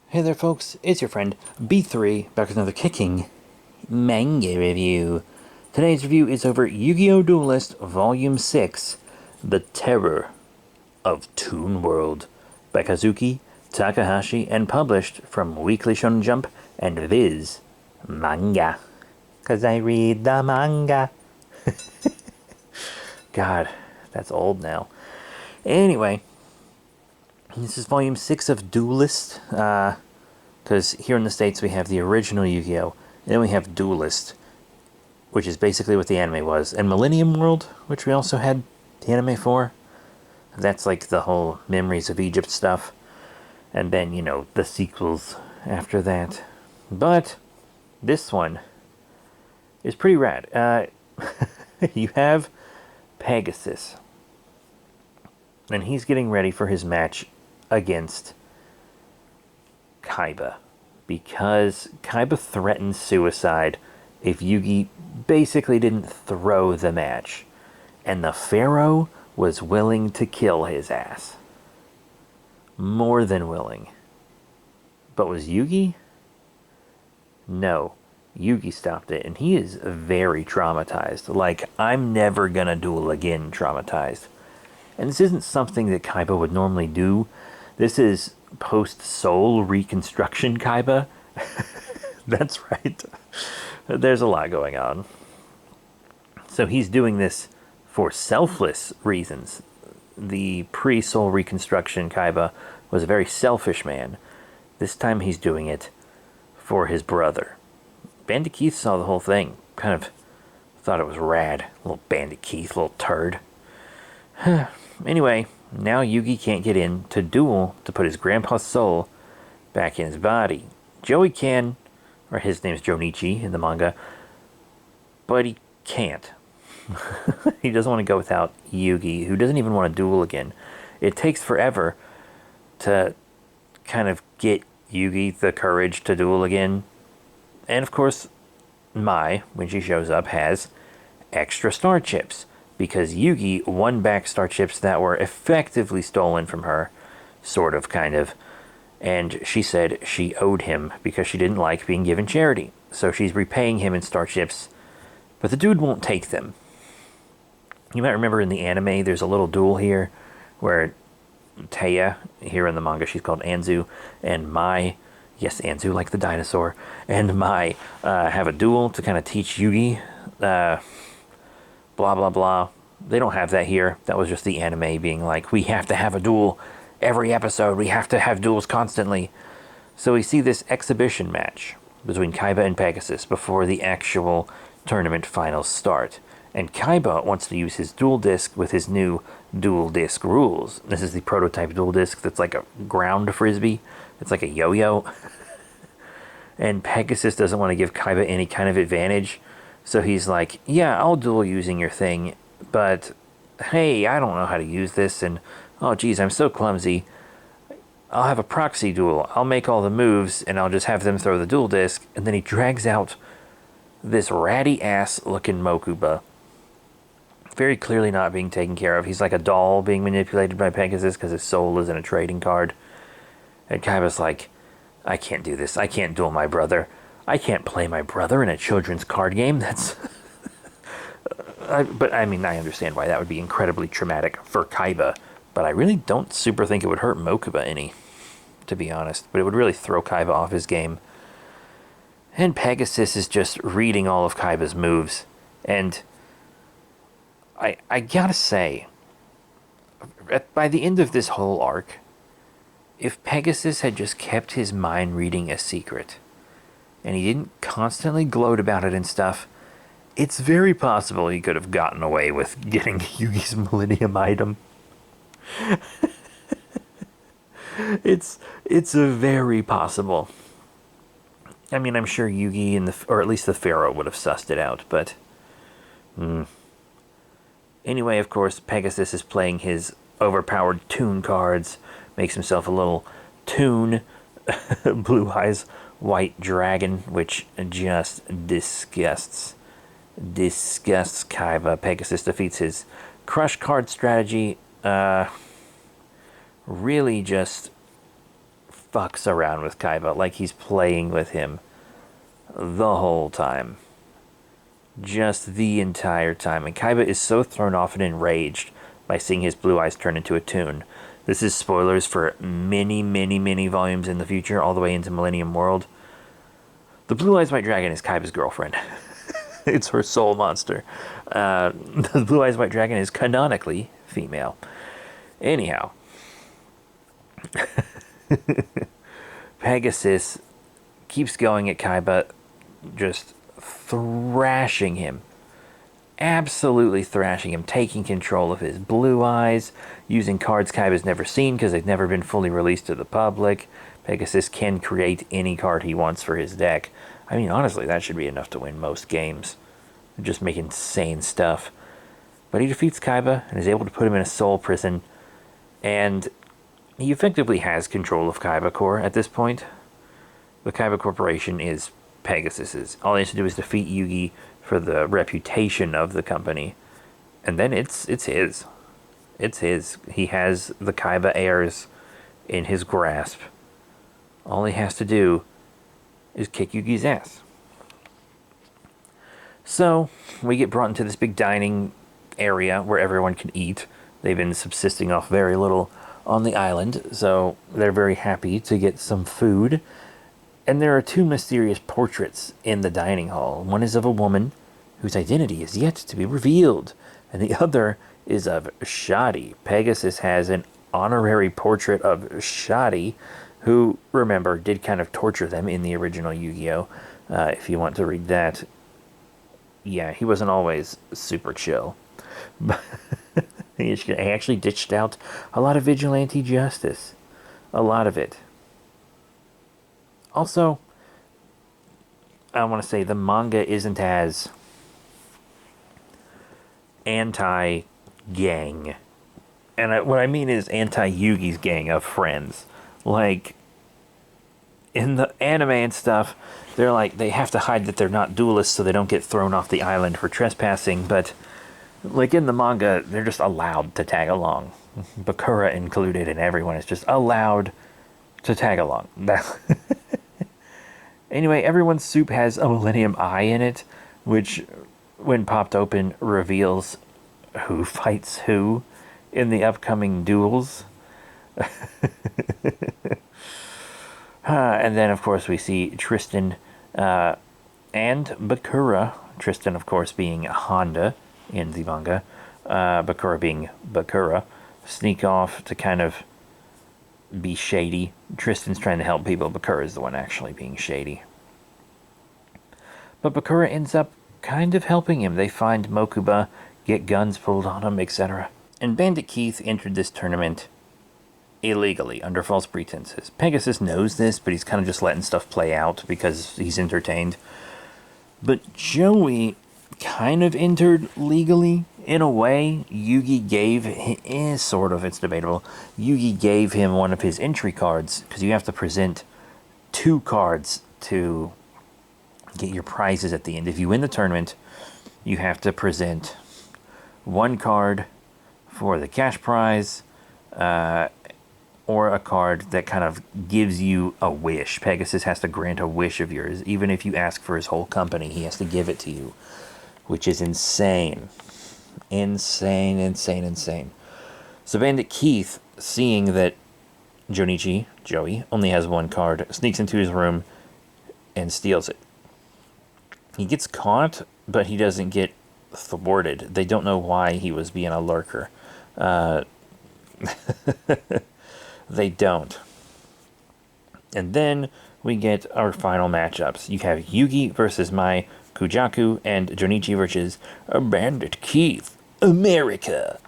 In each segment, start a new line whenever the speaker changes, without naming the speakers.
Hey there folks, it's your friend B3 back with another kicking manga review. Today's review is over Yu-Gi-Oh! Duelist Volume 6, The Terror of Toon World by Kazuki Takahashi and published from Weekly Shonen Jump and Viz Manga. 'Cause I read the manga. God, that's old now. Anyway, this is Volume 6 of Duelist, because here in the States we have the original Yu-Gi-Oh! And then we have Duelist, which is basically what the anime was. And Millennium World, which we also had the anime for. That's like the whole Memories of Egypt stuff. And then, you know, the sequels after that. But this one is pretty rad. You have Pegasus. And he's getting ready for his match against Kaiba, because Kaiba threatened suicide if Yugi basically didn't throw the match, and the Pharaoh was willing to kill his ass. More than willing. But was Yugi? No. Yugi stopped it, and he is very traumatized. Like, I'm never gonna duel again traumatized. And this isn't something that Kaiba would normally do. This is post-soul reconstruction Kaiba. That's right. There's a lot going on. So he's doing this for selfless reasons. The pre-soul reconstruction Kaiba was a very selfish man. This time he's doing it for his brother. Bandit Keith saw the whole thing. Kind of thought it was rad. Little Bandit Keith, little turd. Anyway, now Yugi can't get in to duel to put his grandpa's soul back in his body. Joey can, or his name's Jonichi in the manga, but he can't. He doesn't want to go without Yugi, who doesn't even want to duel again. It takes forever to kind of get Yugi the courage to duel again. And of course, Mai, when she shows up, has extra star chips, because Yugi won back star chips that were effectively stolen from her, sort of, kind of. And she said she owed him because she didn't like being given charity. So she's repaying him in star chips, but the dude won't take them. You might remember in the anime, there's a little duel here where Taya, here in the manga she's called Anzu, and Mai, yes, Anzu like the dinosaur, and Mai have a duel to kind of teach Yugi blah blah blah. They don't have that here. That was just the anime being like, we have to have a duel every episode, we have to have duels constantly. So we see this exhibition match between Kaiba and Pegasus before the actual tournament finals start. And Kaiba wants to use his dual disc with his new dual disc rules. This is the prototype dual disc that's like a ground frisbee. It's like a yo-yo. And Pegasus doesn't want to give Kaiba any kind of advantage. So he's like, yeah, I'll duel using your thing, but hey, I don't know how to use this, and oh geez, I'm so clumsy. I'll have a proxy duel. I'll make all the moves, and I'll just have them throw the dual disc. And then he drags out this ratty ass looking Mokuba. Very clearly not being taken care of. He's like a doll being manipulated by Pegasus because his soul is in a trading card. And Kaiba's like, I can't do this. I can't duel my brother. I can't play my brother in a children's card game. That's... but, I mean, I understand why that would be incredibly traumatic for Kaiba. But I really don't super think it would hurt Mokuba any, to be honest. But it would really throw Kaiba off his game. And Pegasus is just reading all of Kaiba's moves. And I gotta say, by the end of this whole arc, if Pegasus had just kept his mind reading a secret, and he didn't constantly gloat about it and stuff, it's very possible he could have gotten away with getting Yugi's Millennium item. It's very possible. I mean, I'm sure Yugi and or at least the Pharaoh would have sussed it out, but... Anyway, of course, Pegasus is playing his overpowered Toon cards, makes himself a little Toon, Blue Eyes White Dragon, which just disgusts Kaiba. Pegasus defeats his crush card strategy, really just fucks around with Kaiba like he's playing with him the whole time. Just the entire time. And Kaiba is so thrown off and enraged by seeing his blue eyes turn into a Toon. This is spoilers for many, many, many volumes in the future, all the way into Millennium World. The Blue Eyes White Dragon is Kaiba's girlfriend. It's her soul monster. The Blue Eyes White Dragon is canonically female. Anyhow. Pegasus keeps going at Kaiba, just thrashing him. Absolutely thrashing him, taking control of his blue eyes, using cards Kaiba's never seen because they've never been fully released to the public. Pegasus can create any card he wants for his deck. I mean, honestly, that should be enough to win most games. Just make insane stuff. But he defeats Kaiba and is able to put him in a soul prison. And he effectively has control of Kaiba Corps at this point. The Kaiba Corporation is Pegasus's. All he has to do is defeat Yugi for the reputation of the company. And then it's his. It's his. He has the Kaiba heirs in his grasp. All he has to do is kick Yugi's ass. So, we get brought into this big dining area where everyone can eat. They've been subsisting off very little on the island, so they're very happy to get some food. And there are two mysterious portraits in the dining hall. One is of a woman whose identity is yet to be revealed, and the other is of Shadi. Pegasus has an honorary portrait of Shadi, who, remember, did kind of torture them in the original Yu-Gi-Oh! If you want to read that. Yeah, he wasn't always super chill. He actually dished out a lot of vigilante justice. A lot of it. Also, I want to say the manga isn't as anti-gang. And what I mean is anti-Yugi's gang of friends. Like, in the anime and stuff, they're like, they have to hide that they're not duelists so they don't get thrown off the island for trespassing, but like in the manga, they're just allowed to tag along. Bakura included, and everyone is just allowed to tag along. Anyway, everyone's soup has a Millennium Eye in it, which, when popped open, reveals who fights who in the upcoming duels. And then, of course, we see Tristan and Bakura. Tristan, of course, being Honda in the manga. Bakura being Bakura. Sneak off to kind of be shady. Tristan's trying to help people. Bakura is the one actually being shady. But Bakura ends up kind of helping him. They find Mokuba, get guns pulled on him, etc. And Bandit Keith entered this tournament illegally, under false pretenses. Pegasus knows this, but he's kind of just letting stuff play out because he's entertained. But Joey kind of entered legally, in a way. Yugi gave, sort of, it's debatable. Yugi gave him one of his entry cards, because you have to present 2 cards to get your prizes at the end. If you win the tournament, you have to present 1 card for the cash prize, or a card that kind of gives you a wish. Pegasus has to grant a wish of yours. Even if you ask for his whole company, he has to give it to you. Which is insane. Insane, insane, insane. So Bandit Keith, seeing that Joey, only has 1 card, sneaks into his room and steals it. He gets caught, but he doesn't get thwarted. They don't know why he was being a lurker. They don't. And then we get our final matchups. You have Yugi versus Mai Kujaku and Jonichi versus Bandit Keith, America.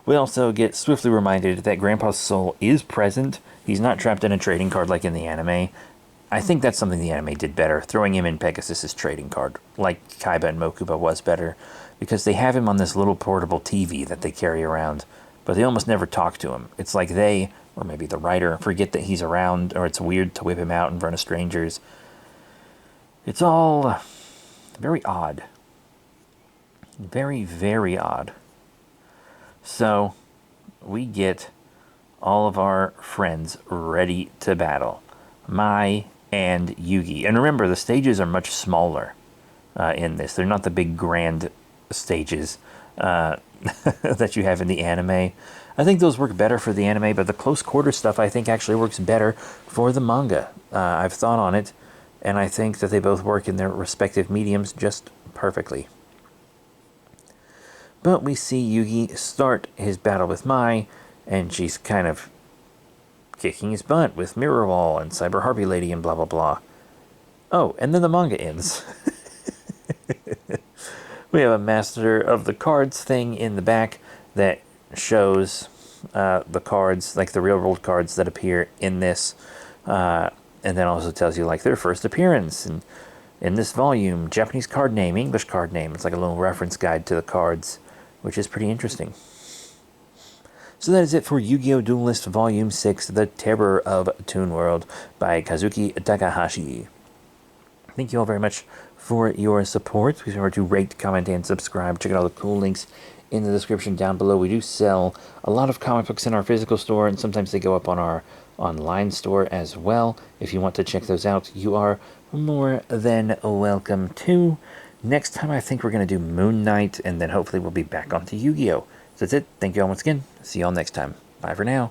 We also get swiftly reminded that Grandpa's soul is present. He's not trapped in a trading card like in the anime. I think that's something the anime did better. Throwing him in Pegasus's trading card, like Kaiba and Mokuba, was better. Because they have him on this little portable TV that they carry around. But they almost never talk to him. It's like they, or maybe the writer, forget that he's around, or it's weird to whip him out in front of strangers. It's all very odd. Very, very odd. So, we get all of our friends ready to battle. Mai and Yugi. And remember, the stages are much smaller in this. They're not the big grand stages that you have in the anime. I think those work better for the anime, but the close quarter stuff I think actually works better for the manga. I've thought on it, and I think that they both work in their respective mediums just perfectly. But we see Yugi start his battle with Mai, and she's kind of kicking his butt with Mirror Wall and Cyber Harpy Lady and blah blah blah. Oh, and then the manga ends. We have a Master of the Cards thing in the back that shows the cards, like the real world cards that appear in this, and then also tells you like their first appearance and in this volume, Japanese card name, English card name. It's like a little reference guide to the cards, which is pretty interesting. So that is it for Yu-Gi-Oh! Duelist Volume 6, The Terror of Toon World by Kazuki Takahashi. Thank you all very much for your support. Please remember to rate, comment, and subscribe. Check out all the cool links in the description down below. We do sell a lot of comic books in our physical store, and sometimes they go up on our online store as well. If you want to check those out, you are more than welcome to. Next time, I think we're going to do Moon Knight, and then hopefully we'll be back onto Yu-Gi-Oh! So that's it. Thank you all once again. See you all next time. Bye for now.